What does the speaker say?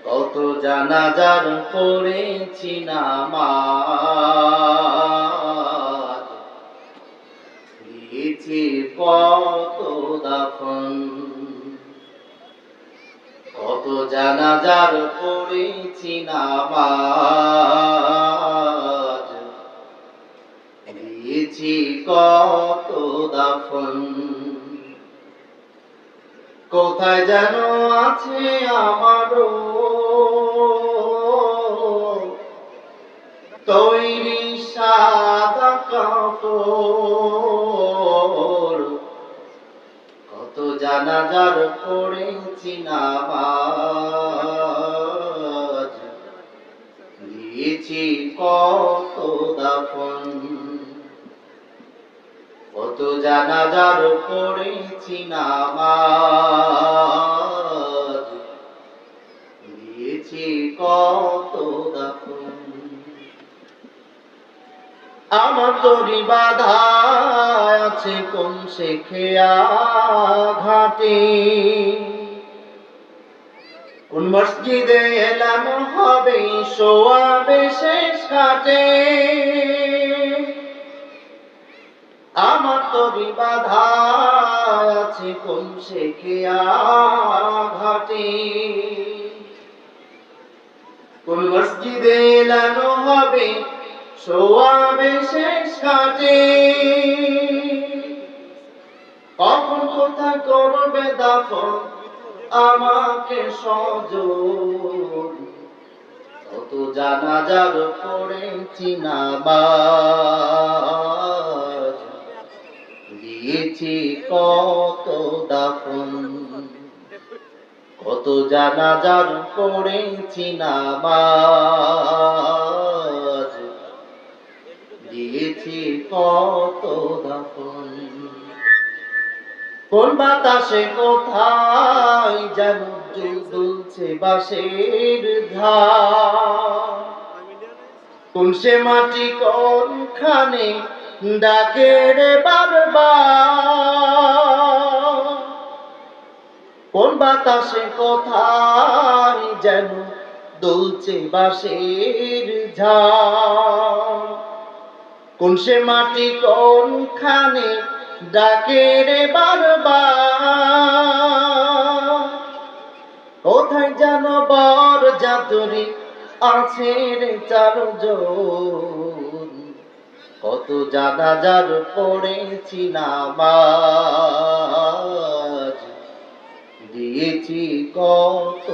কত জানাজার পড়েছি নামাজ, দিয়েছি কত দাফন। কত জানাজার পড়েছি নামাজ, দিয়েছি কত দাফন। কোথায় যেন আছে আমারও তৈরি সাদা কাপড়। কত জানাজার পড়েছি নামাজ, দিয়েছি কত দাফন। কত জানাজার পড়েছি নামাজ, দিয়েছি কত দাফন। আমার তরি বাধা আছে কোন সে খেয়া ঘাটে, কোন মসজিদে এলানো হবে সোয়াবে শেষ ঘাটে। আমার তরি বাধা আছে কোন সে খেয়া ঘাটে, কোন মসজিদে এলানো হবে সোয়াবে শেষ ঘাটে। কখন কোথায় করবে দাফন আমাকে সজন, কত জানাজার পড়েছি নামাজ, দিয়েছি কত দাফন। কত জানাজার পড়েছি নামাজ, দিয়েছি কত দাফন। কোন বাতাসে কোথায় যেন দুলছে বাঁশের ধার, কোন সে মাটি কোনখানে ডাকে রে বারবার। কোন বাতাসে কোথায় যেন দুলছে বাঁশের ঝাড়, কোন সে মাটি কোনখানে ডাকে রে বারবার। কোথায় যেন বর যাতুরি আছে রে চারজন, কত জানাজার পড়েছি নামাজ, দিয়েছি কত